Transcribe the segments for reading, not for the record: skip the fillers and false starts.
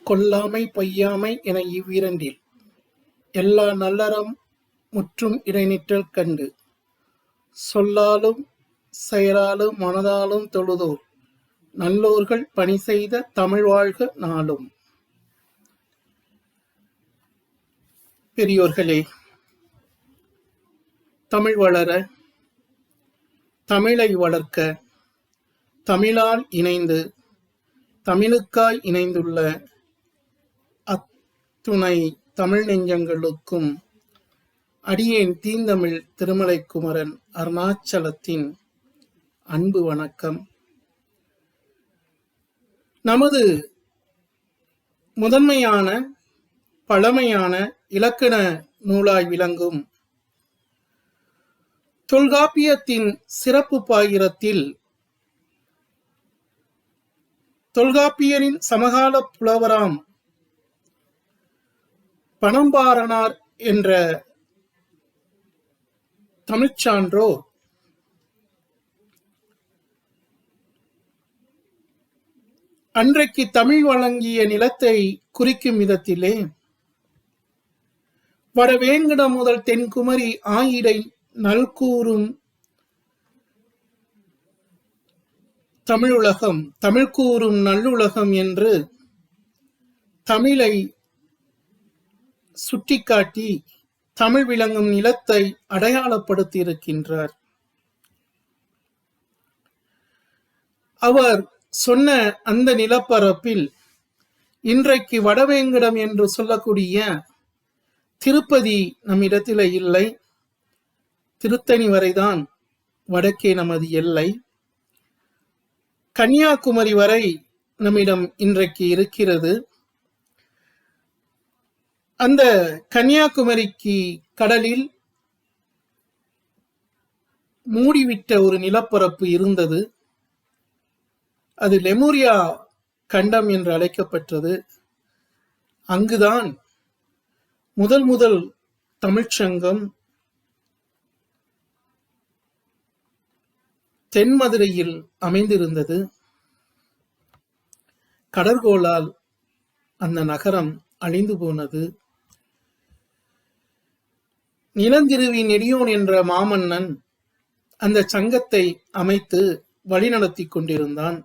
கொல்லாமை பொய்யாமை என இவ்விரண்டில் எல்லா நல்லறம் முற்றும் இடைநிற்றல் கண்டு சொல்லாலும் செயலாலும் மனதாலும் தொழுதோர் நல்லோர்கள் பணி செய்த தமிழ் வாழ்க நாளும். பெரியோர்களே, தமிழ் வளர, தமிழை வளர்க்க, தமிழால் இணைந்து தமிழுக்காய் இணைந்துள்ள அத்துணை தமிழ் நெஞ்சங்களுக்கும் அடியேன் தீந்தமிழ் திருமலை குமரன் அருணாச்சலத்தின் அன்பு வணக்கம். நமது முதன்மையான பழமையான இலக்கண நூலாய் விளங்கும் தொல்காப்பியத்தின் சிறப்பு பாயிரத்தில் தொல்காப்பியரின் சமகால புலவராம் பனம்பாரனார் என்ற தமிழ்ச்சான்றோர் அன்றைக்கு தமிழ் வழங்கிய நிலத்தை குறிக்கும் விதத்திலே வடவேங்கடம் முதல் தென்குமரி ஆயிடை நல்கூறும் தமிழுலகம், தமிழ் கூறும் நல்லுலகம் என்று தமிழை சுட்டிக்காட்டி தமிழ் விளங்கும் நிலத்தை அடையாளப்படுத்தி இருக்கின்றார். அவர் சொன்ன அந்த நிலப்பரப்பில் இன்றைக்கு வடவேங்கடம் என்று சொல்லக்கூடிய திருப்பதி நம்மிடத்தில் இல்லை. திருத்தணி வரைதான் வடக்கே நமது எல்லை. கன்னியாகுமரி வரை நம்மிடம் இன்றைக்கு இருக்கிறது. அந்த கன்னியாகுமரிக்கு கடலில் மூடிவிட்ட ஒரு நிலப்பரப்பு இருந்தது. அது லெமூரியா கண்டம் என்று அழைக்கப்பட்டது. அங்குதான் முதல் தமிழ்ச்சங்கம் தென்மதுரையில் அமைந்திருந்தது. கடற்கோளால் அந்த நகரம் அழிந்து போனது. நிலந்திருவி நெடியோன் என்ற மாமன்னன் அந்த சங்கத்தை அமைத்து வழிநடத்தி கொண்டிருந்தான்.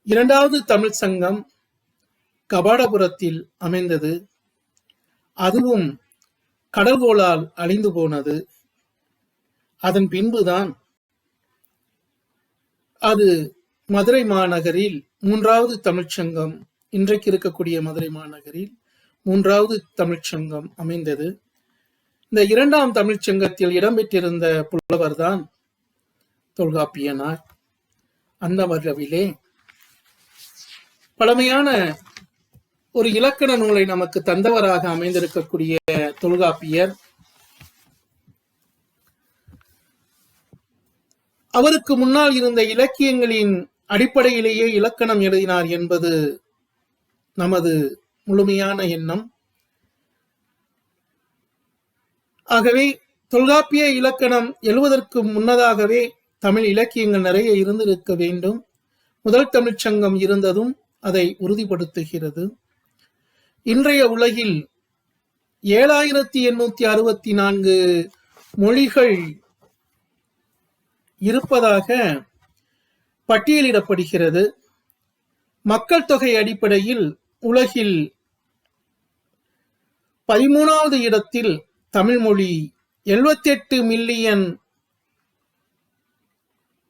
இரண்டாவது தமிழ் சங்கம் கபாடபுரத்தில் அமைந்தது. அதுவும் கடற்கோளால் அழிந்து போனது. அதன் பின்புதான் அது மதுரை மாநகரில் மூன்றாவது தமிழ்ச்சங்கம், இன்றைக்கு இருக்கக்கூடிய மதுரை மாநகரில் மூன்றாவது தமிழ்ச்சங்கம் அமைந்தது. இந்த இரண்டாம் தமிழ்ச்சங்கத்தில் இடம்பெற்றிருந்த புலவர் தான் தொல்காப்பியனார். அந்த வகையிலே பழமையான ஒரு இலக்கண நூலை நமக்கு தந்தவராக அமைந்திருக்கக்கூடிய தொல்காப்பியர், அவருக்கு முன்னால் இருந்த இலக்கியங்களின் அடிப்படையிலேயே இலக்கணம் எழுதினார் என்பது நமது முழுமையான எண்ணம். ஆகவே தொல்காப்பிய இலக்கணம் எழுவதற்கு முன்னதாகவே தமிழ் இலக்கியங்கள் நிறைய இருந்திருக்க வேண்டும். முதல் தமிழ்ச்சங்கம் இருந்ததும் அதை உறுதிப்படுத்துகிறது. இன்றைய உலகில் 7864 மொழிகள் இருப்பதாக பட்டியலிடப்படுகிறது. மக்கள் தொகை அடிப்படையில் உலகில் 13வது இடத்தில் தமிழ் மொழி 78 மில்லியன்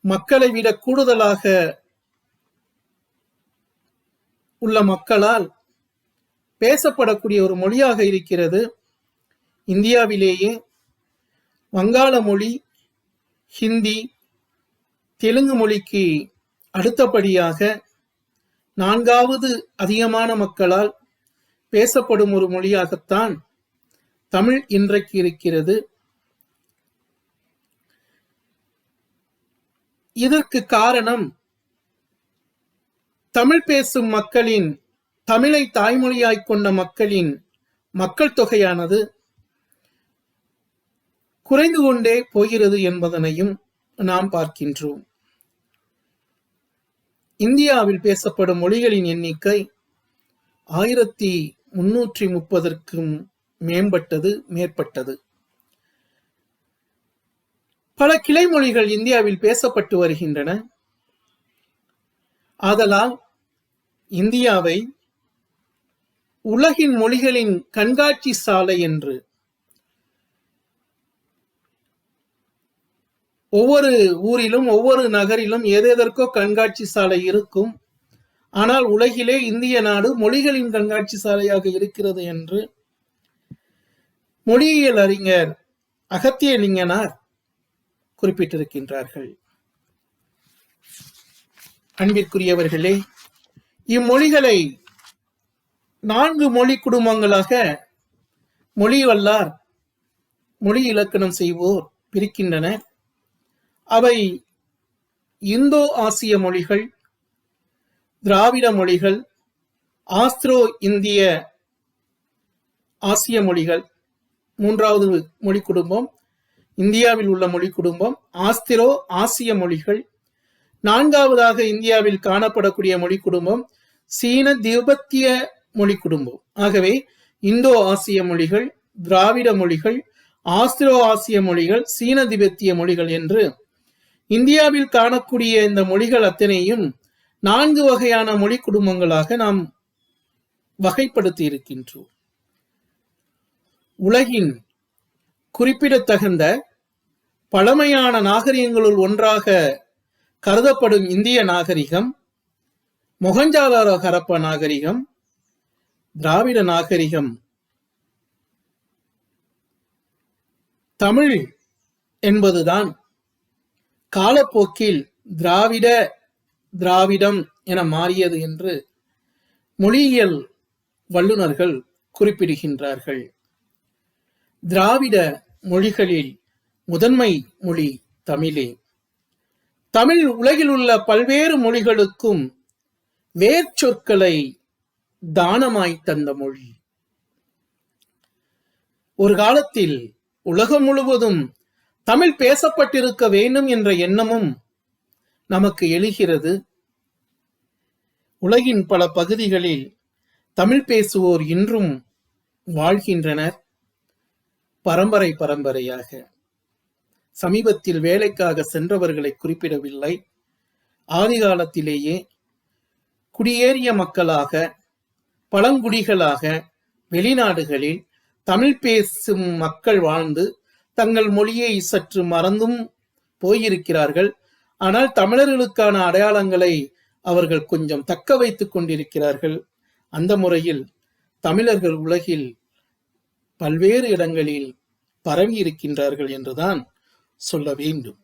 மக்களை விட கூடுதலாக உள்ள மக்களால் பேசப்படக்கூடிய ஒரு மொழியாக இருக்கிறது. இந்தியாவிலேயே வங்காள மொழி, ஹிந்தி, தெலுங்கு மொழிக்கு அடுத்தபடியாக 4வது அதிகமான மக்களால் பேசப்படும் ஒரு மொழியாகத்தான் தமிழ் இன்றைக்கு இருக்கிறது. இதற்கு காரணம் தமிழ் பேசும் மக்களின், தமிழை தாய்மொழியாய் கொண்ட மக்களின் மக்கள் தொகையானது குறைந்து கொண்டே போகிறது என்பதனையும் நாம் பார்க்கின்றோம். இந்தியாவில் பேசப்படும் மொழிகளின் எண்ணிக்கை 1330க்கும் மேற்பட்டது. பல கிளை மொழிகள் இந்தியாவில் பேசப்பட்டு வருகின்றன. ஆதலால் இந்தியாவை உலகின் மொழிகளின் கண்காட்சி சாலை என்று ஒவ்வொரு ஊரிலும் ஒவ்வொரு நகரிலும் ஏதேதற்கோ கண்காட்சி சாலை இருக்கும். ஆனால் உலகிலே இந்திய நாடு மொழிகளின் கண்காட்சி சாலையாக இருக்கிறது என்று மொழியியல் அறிஞர் அகத்தியலிங்கனார் குறிப்பிட்டிருக்கின்றார்கள். அன்பிற்குரியவர்களே, இம்மொழிகளை 4 மொழி குடும்பங்களாக மொழி வல்லார், மொழி இலக்கணம் செய்வோர் பிரிக்கின்றனர். அவை இந்தோ ஆசிய மொழிகள், திராவிட மொழிகள், ஆஸ்திரோ இந்திய ஆசிய மொழிகள். 3வது மொழி குடும்பம் இந்தியாவில் உள்ள மொழி குடும்பம் ஆஸ்திரோ ஆசிய மொழிகள். 4வதாக இந்தியாவில் காணப்படக்கூடிய மொழி குடும்பம் சீன திபெத்திய மொழி குடும்பம். ஆகவே இந்தோ ஆசிய மொழிகள், திராவிட மொழிகள், ஆஸ்திரோ ஆசிய மொழிகள், சீன திபெத்திய மொழிகள் என்று இந்தியாவில் காணக்கூடிய இந்த மொழிகள் அத்தனையும் 4 வகையான மொழி குடும்பங்களாக நாம் வகைப்படுத்தி இருக்கின்றோம். உலகின் குறிப்பிடத்தகுந்த பழமையான நாகரிகங்களுள் ஒன்றாக கருதப்படும் இந்திய நாகரிகம், மொஹஞ்சதாரோ ஹரப்பா நாகரிகம், திராவிட நாகரிகம், தமிழ் என்பதுதான் காலப்போக்கில் திராவிடம் என மாறியது என்று மொழியியல் வல்லுநர்கள் குறிப்பிடுகின்றார்கள். திராவிட மொழிகளில் முதன்மை மொழி தமிழே. தமிழ் உலகில் உள்ள பல்வேறு மொழிகளுக்கும் வேர்ச்சொற்களை தானமாய் தந்த மொழி. ஒரு காலத்தில் உலகம் முழுவதும் தமிழ் பேசப்பட்டிருக்க வேண்டும் என்ற எண்ணமும் நமக்கு எழுகிறது. உலகின் பல பகுதிகளில் தமிழ் பேசுவோர் இன்றும் வாழ்கின்றனர், பரம்பரையாக. சமீபத்தில் வேலைக்காக சென்றவர்களை குறிப்பிடவில்லை. ஆதி காலத்திலேயே குடியேறிய மக்களாக, பழங்குடிகளாக வெளிநாடுகளில் தமிழ் பேசும் மக்கள் வாழ்ந்து தங்கள் மொழியை சற்று மறந்தும் போயிருக்கிறார்கள். ஆனால் தமிழர்களுக்கான அடையாளங்களை அவர்கள் கொஞ்சம் தக்க வைத்துக் கொண்டிருக்கிறார்கள். அந்த முறையில் தமிழர்கள் உலகில் பல்வேறு இடங்களில் பரவி இருக்கின்றார்கள் என்றுதான் சொல்ல வேண்டும்.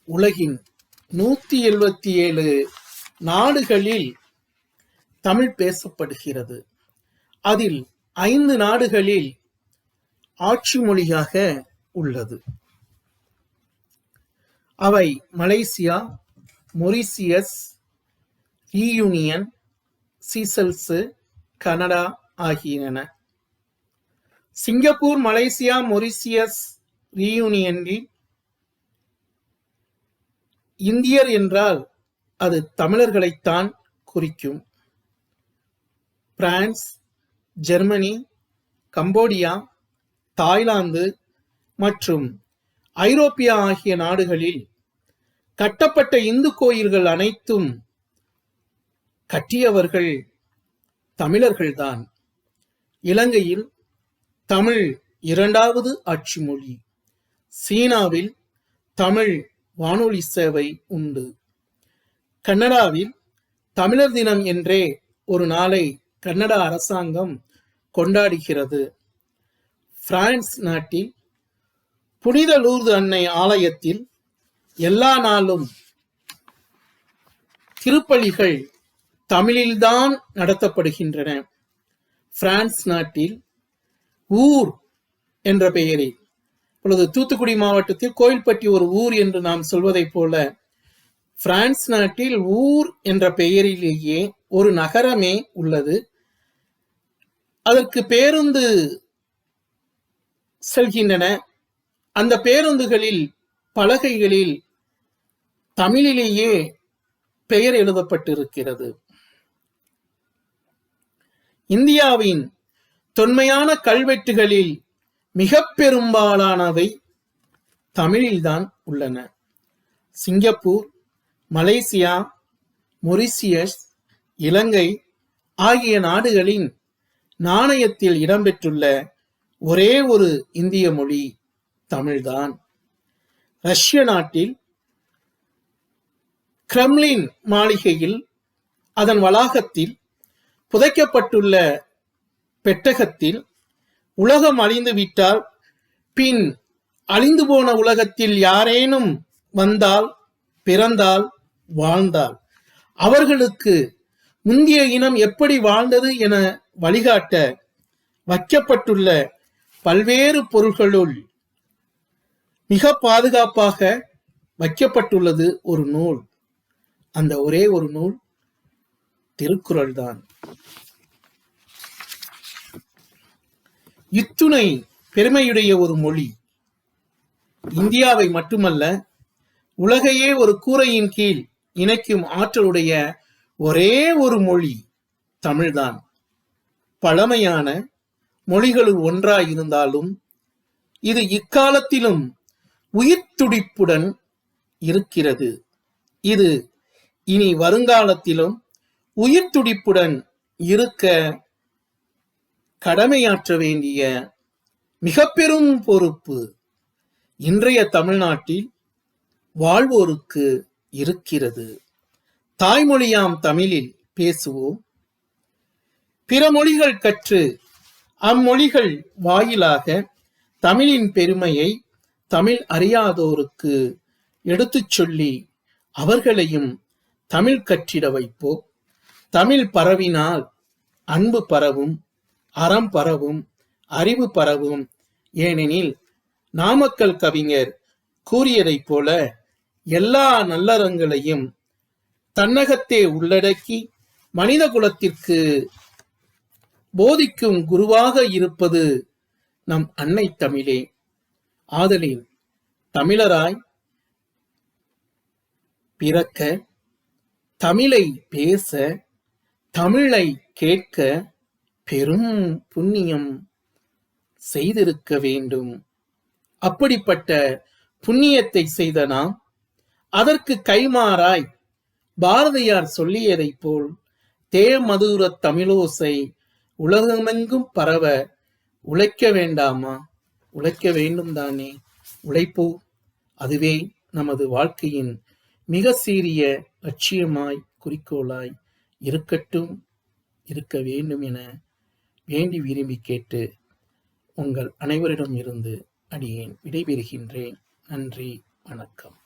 உலகின் 177 நாடுகளில் தமிழ் பேசப்படுகிறது. அதில் 5 நாடுகளில் ஆட்சி மொழியாக உள்ளது. அவை Malaysia, Mauritius, reunion, Seychelles, Canada ஆகியன. சிங்கப்பூர், மலேசியா, மொரிசியஸ், ரீயூனியனில் இந்தியர் என்றால் அது தமிழர்களைத்தான் குறிக்கும். பிரான்ஸ், ஜெர்மனி, கம்போடியா, தாய்லாந்து மற்றும் ஐரோப்பியா ஆகிய நாடுகளில் கட்டப்பட்ட இந்து கோயில்கள் அனைத்தும் கட்டியவர்கள் தமிழர்கள்தான். இலங்கையில் தமிழ் 2வது ஆட்சி மொழி. சீனாவில் தமிழ் வானொலி சேவை உண்டு. கனடாவில் தமிழர் தினம் என்றே ஒரு நாளை கனடா அரசாங்கம் கொண்டாடுகிறது. பிரான்ஸ் நாட்டில் புனித லூர்து அன்னை ஆலயத்தில் எல்லா நாளும் திருப்பலிகள் தமிழில்தான் நடத்தப்படுகின்றன. பிரான்ஸ் நாட்டில் ஊர் என்ற பெயரில், இப்பொழுது தூத்துக்குடி மாவட்டத்தில் கோயில்பட்டி ஒரு ஊர் என்று நாம் சொல்வதைப் போல, பிரான்ஸ் நாட்டில் ஊர் என்ற பெயரிலேயே ஒரு நகரமே உள்ளது. அதற்கு பேருந்து செல்கின்றன. அந்த பேருந்துகளில் பலகைகளில் தமிழிலேயே பெயர் எழுதப்பட்டிருக்கிறது. இந்தியாவின் தொன்மையான கல்வெட்டுகளில் மிக பெரும்பாலானவை தமிழில்தான் உள்ளன. சிங்கப்பூர், மலேசியா, மொரிசியஸ், இலங்கை ஆகிய நாடுகளின் நாணயத்தில் இடம்பெற்றுள்ள ஒரே ஒரு இந்திய மொழி தமிழ்தான். ரஷ்ய நாட்டில் கிரெம்ளின் மாளிகையில் அதன் வளாகத்தில் புதைக்கப்பட்டுள்ள பெட்டகத்தில் உலகம் அழிந்து விட்டால் பின் அழிந்து போன உலகத்தில் யாரேனும் வந்தால், பிறந்தால், வாழ்ந்தால் அவர்களுக்கு முந்தைய இனம் எப்படி வாழ்ந்தது என வழிகாட்ட வைக்கப்பட்டுள்ள பல்வேறு பொருள்களுள் மிக பாதுகாப்பாக வைக்கப்பட்டுள்ளது ஒரு நூல். அந்த ஒரே ஒரு நூல் திருக்குறள் தான். இத்துணை பெருமையுடைய ஒரு மொழி இந்தியாவை மட்டுமல்ல, உலகையே ஒரு கூரையின் கீழ் இணைக்கும் ஆற்றலுடைய ஒரே ஒரு மொழி தமிழ்தான். பழமையான மொழிகளுள் ஒன்றாயிருந்தாலும் இது இக்காலத்திலும் உயிர் துடிப்புடன் இருக்கிறது. இது இனி வருங்காலத்திலும் உயிர் துடிப்புடன் இருக்க கடமையாற்ற வேண்டிய மிக பெரும் பொறுப்பு இன்றைய தமிழ்நாட்டில் வாழ்வோருக்கு இருக்கிறது. தாய்மொழியாம் தமிழில் பேசுவோம். பிற மொழிகள் கற்று அம்மொழிகள் வாயிலாக தமிழின் பெருமையை தமிழ் அறியாதோருக்கு எடுத்துச் சொல்லி அவர்களையும் தமிழ் கற்றிட வைப்போம். தமிழ் பரவினால் அன்பு பரவும், அறம் பரவும், அறிவு பரவும். ஏனெனில் நாமக்கல் கவிஞர் கூறியதைப் போல எல்லா நல்லறங்களையும் தன்னகத்தே உள்ளடக்கி மனித குலத்திற்கு போதிக்கும் குருவாக இருப்பது நம் அன்னை தமிழே. ஆதலின் தமிழராய் பிறக்க, தமிழை பேச, தமிழை கேட்க பெரும் புண்ணியம் செய்திருக்க வேண்டும். அப்படிப்பட்ட புண்ணியத்தை செய்த நாம் அதற்கு கைமாறாய் பாரதியார் சொல்லியதைப் போல் தேமதுர தமிழோசை உலகமெங்கும் பரவ உழைக்க வேண்டாமா? உழைக்க வேண்டும் தானே. உழைப்போம். அதுவே நமது வாழ்க்கையின் மிக சீரிய லட்சியமாய் குறிக்கோளாய் இருக்கட்டும், இருக்க வேண்டும் என வேண்டி விரும்பி கேட்டு உங்கள் அனைவரிடம் இருந்து அடியேன் விடைபெறுகின்றேன். நன்றி, வணக்கம்.